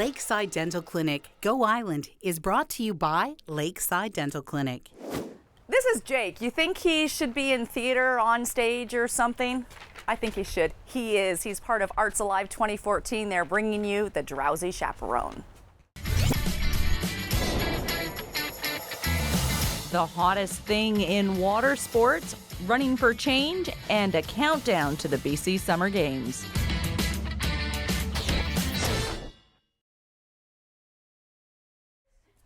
Lakeside Dental Clinic, Go Island, is brought to you by Lakeside Dental Clinic. This is Jake. You think he should be in theater, on stage or something? I think he should. He is. He's part of Arts Alive 2014. They're bringing you the Drowsy Chaperone. The hottest thing in water sports, running for change, and a countdown to the BC Summer Games.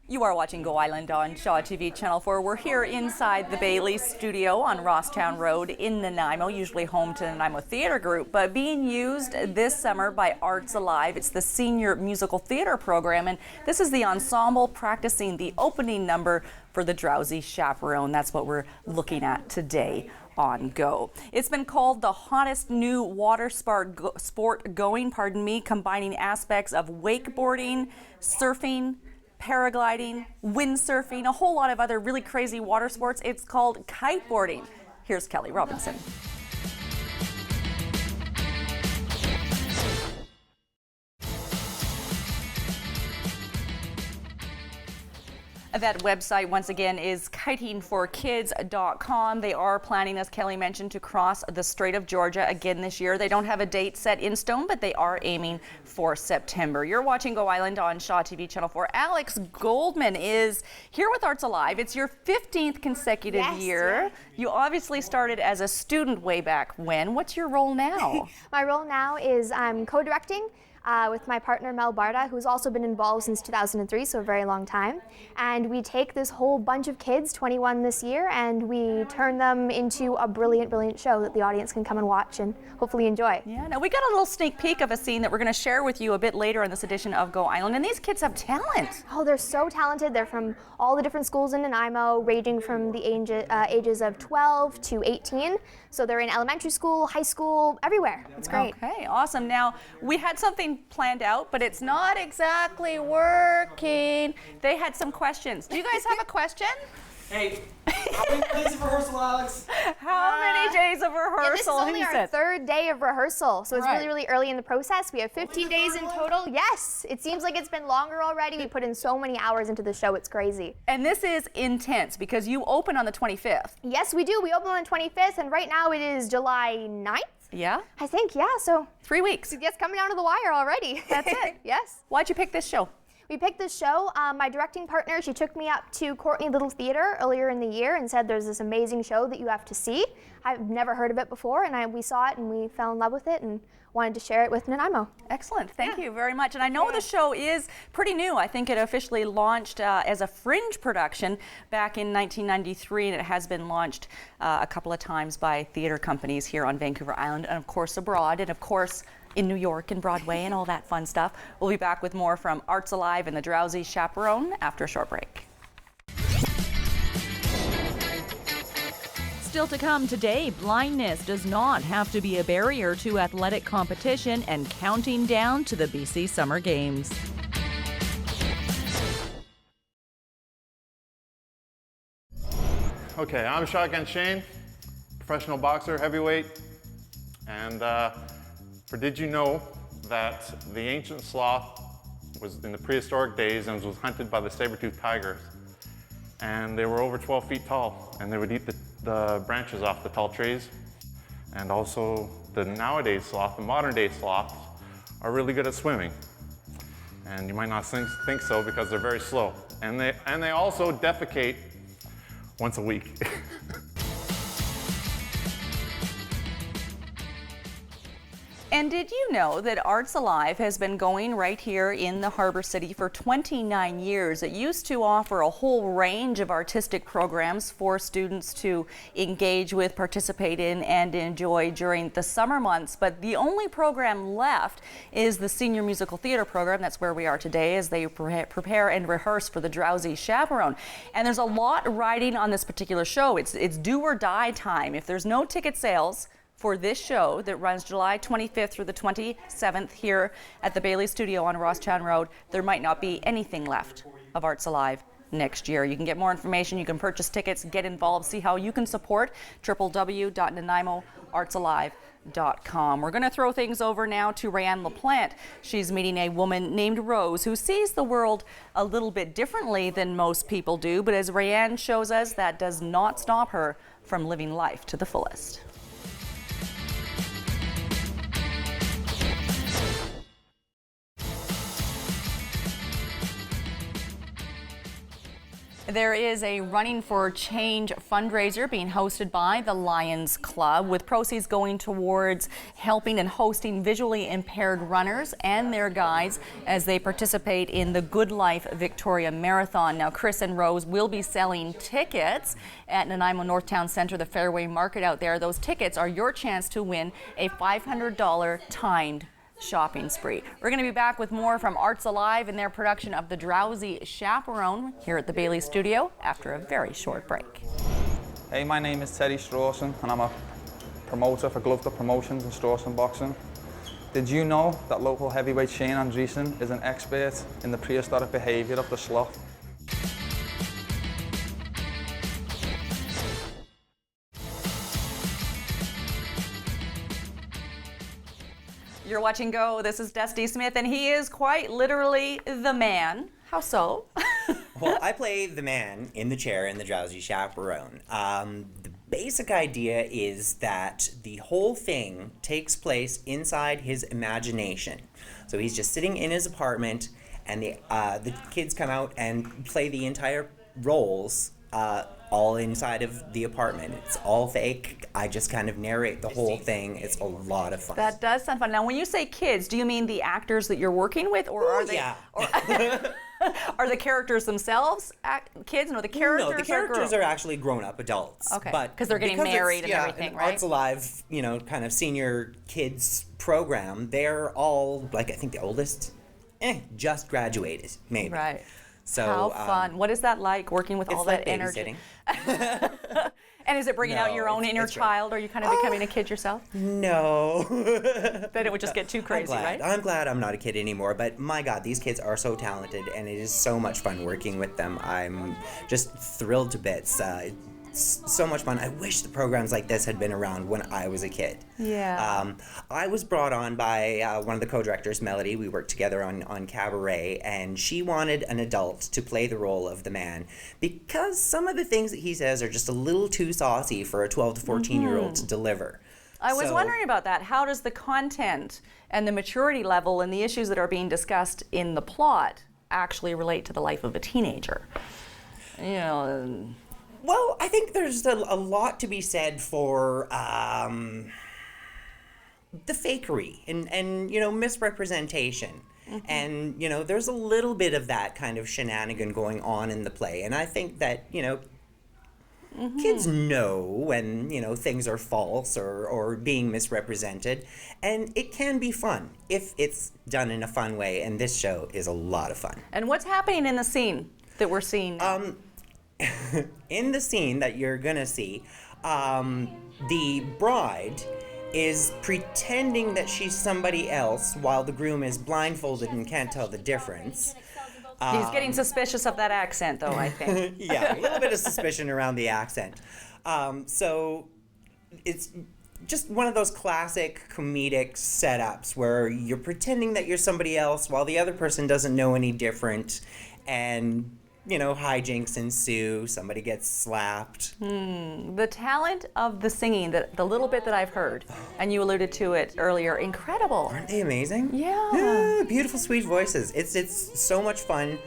You are watching Go Island on Shaw TV Channel 4. We're here inside the Bailey studio on Rosstown Road in Nanaimo, usually home to Nanaimo Theatre Group, but being used this summer by Arts Alive. It's the senior musical theatre program, and this is the ensemble practicing the opening number for the Drowsy Chaperone. That's what we're looking at today on Go. It's been called the hottest new water sport going, combining aspects of wakeboarding, surfing, paragliding, windsurfing, a whole lot of other really crazy water sports. It's called kiteboarding. Here's Kelly Robinson. That website, once again, is kitingforkids.com. They are planning, as Kelly mentioned, to cross the Strait of Georgia again this year. They don't have a date set in stone, but they are aiming for September. You're watching Go Island on Shaw TV Channel 4. Alex Goldman is here with Arts Alive. It's your 15th consecutive year. Yeah. You obviously started as a student way back when. What's your role now? My role now is I'm co-directing with my partner Mel Barda, who's also been involved since 2003, so a very long time. And we take this whole bunch of kids, 21 this year, and we turn them into a brilliant, brilliant show that the audience can come and watch and hopefully enjoy. Yeah, now we got a little sneak peek of a scene that we're going to share with you a bit later in this edition of Go Island, and these kids have talent. Oh, they're so talented. They're from all the different schools in Nanaimo, ranging from the ages of 12 to 18. So they're in elementary school, high school, everywhere. It's great. Okay, awesome. Now, we had something planned out, but it's not exactly working. They had some questions. Do you guys have a question? Hey, how many days of rehearsal, Alex? How many days of rehearsal? Yeah, this is only our third day of rehearsal, so it's Right. really, really early in the process. We have 15 days in total. Yes, it seems like it's been longer already. We put in so many hours into the show, it's crazy. And this is intense because you open on the 25th. Yes, we do. We open on the 25th, and right now it is July 9th. Yeah? I think, yeah, so 3 weeks. yes, coming down to the wire already. That's it. Yes. Why'd you pick this show? We picked this show. My directing partner, she took me up to Courtney Little Theatre earlier in the year and said there's this amazing show that you have to see. I've never heard of it before, and we saw it and we fell in love with it and wanted to share it with Nanaimo. Excellent. Thank you very much. And I know the show is pretty new. I think it officially launched as a fringe production back in 1993, and it has been launched a couple of times by theater companies here on Vancouver Island and, of course, abroad, and, of course, in New York and Broadway and all that fun stuff. We'll be back with more from Arts Alive and the Drowsy Chaperone after a short break. Still to come today, blindness does not have to be a barrier to athletic competition and counting down to the BC Summer Games. Okay, I'm Shotgun Shane, professional boxer, heavyweight, and for did you know that the ancient sloth was in the prehistoric days and was hunted by the saber-toothed tigers, and they were over 12 feet tall, and they would eat the branches off the tall trees. And also the nowadays sloth, the modern day sloths, are really good at swimming. And you might not think so because they're very slow. And they also defecate once a week. And did you know that Arts Alive has been going right here in the Harbor City for 29 years? It used to offer a whole range of artistic programs for students to engage with, participate in, and enjoy during the summer months. But the only program left is the senior musical theater program. That's where we are today as they prepare and rehearse for the Drowsy Chaperone. And there's a lot riding on this particular show. It's do or die time. If there's no ticket sales for this show that runs July 25th through the 27th here at the Bailey Studio on Rosstown Road, there might not be anything left of Arts Alive next year. You can get more information, you can purchase tickets, get involved, see how you can support www.NanaimoArtsAlive.com. We're going to throw things over now to Rayanne LaPlante. She's meeting a woman named Rose who sees the world a little bit differently than most people do, but as Rayanne shows us, that does not stop her from living life to the fullest. There is a Running for Change fundraiser being hosted by the Lions Club, with proceeds going towards helping and hosting visually impaired runners and their guides as they participate in the Good Life Victoria Marathon. Now, Chris and Rose will be selling tickets at Nanaimo Northtown Centre, the Fairway Market out there. Those tickets are your chance to win a $500 timed shopping spree. We're going to be back with more from Arts Alive and their production of the Drowsy Chaperone here at the Bailey Studio after a very short break. Hey, my name is Teddy Strawson and I'm a promoter for Gloved Up Promotions and Strawson Boxing. Did you know that local heavyweight Shane Andreessen is an expert in the prehistoric behaviour of the sloth? You're watching Go. This is Dusty Smith, and he is quite literally the man. How so? Well, I play the man in the chair in the Drowsy Chaperone. The basic idea is that the whole thing takes place inside his imagination. So he's just sitting in his apartment, and the kids come out and play the entire roles all inside of the apartment. It's all fake. I just kind of narrate the whole thing. It's a lot of fun. That does sound fun. Now, when you say kids, do you mean the actors that you're working with, or are they? Yeah. Are the characters themselves kids? No, the characters. No, the characters are actually grown-up adults. Okay. But because they're getting married and everything, an right? Arts Alive, kind of senior kids program. They're all like, I think the oldest, just graduated, maybe. Right. So how fun! What is that like, working with all that energy? And is it bringing out your own inner child? Are you kind of becoming a kid yourself? No. Then it would just get too crazy, right? I'm glad I'm not a kid anymore, but my God, these kids are so talented, and it is so much fun working with them. I'm just thrilled to bits. It's so much fun. I wish the programs like this had been around when I was a kid. Yeah. I was brought on by one of the co-directors, Melody. We worked together on Cabaret, and she wanted an adult to play the role of the man because some of the things that he says are just a little too saucy for a 12 to 14-year-old to deliver. I was wondering about that. How does the content and the maturity level and the issues that are being discussed in the plot actually relate to the life of a teenager? Well, I think there's a lot to be said for the fakery and misrepresentation. Mm-hmm. And, there's a little bit of that kind of shenanigan going on in the play. And I think that, kids know when, things are false or being misrepresented. And it can be fun if it's done in a fun way. And this show is a lot of fun. And what's happening in the scene that we're seeing now? In the scene that you're gonna see, the bride is pretending that she's somebody else while the groom is blindfolded and can't tell the difference. He's getting suspicious of that accent, though, I think. Yeah, a little bit of suspicion around the accent. So it's just one of those classic comedic setups where you're pretending that you're somebody else while the other person doesn't know any different, and hijinks ensue, somebody gets slapped. The talent of the singing, the little bit that I've heard, and you alluded to it earlier, incredible. Aren't they amazing? Yeah. Beautiful, sweet voices. It's so much fun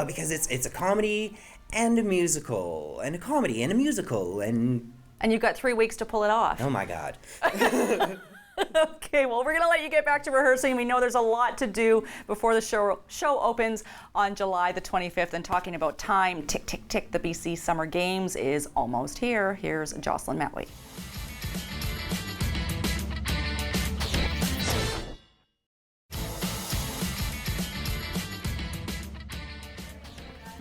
because it's a comedy and a musical, and a comedy and a musical, and you've got 3 weeks to pull it off. Oh my God. Okay, well, we're going to let you get back to rehearsing. We know there's a lot to do before the show opens on July the 25th. And talking about time, tick, tick, tick, the BC Summer Games is almost here. Here's Jocelyn Matway.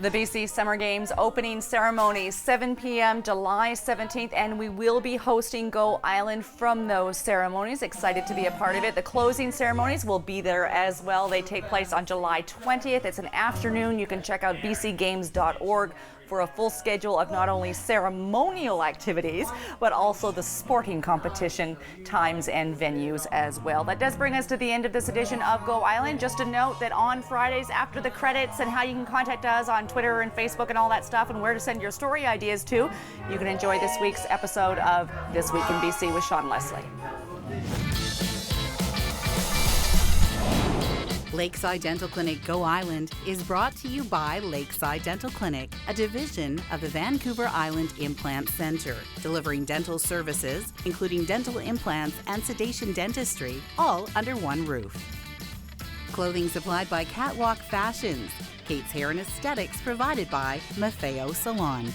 The BC Summer Games opening ceremony, 7 p.m. July 17th, and we will be hosting Go Island from those ceremonies. Excited to be a part of it. The closing ceremonies will be there as well. They take place on July 20th. It's an afternoon. You can check out bcgames.org for a full schedule of not only ceremonial activities, but also the sporting competition times and venues as well. That does bring us to the end of this edition of Go Island. Just a note that on Fridays after the credits and how you can contact us on Twitter and Facebook and all that stuff and where to send your story ideas to, you can enjoy this week's episode of This Week in BC with Sean Leslie. Lakeside Dental Clinic Go Island is brought to you by Lakeside Dental Clinic, a division of the Vancouver Island Implant Center, delivering dental services, including dental implants and sedation dentistry, all under one roof. Clothing supplied by Catwalk Fashions. Kate's Hair and Aesthetics provided by Maffeo Salon.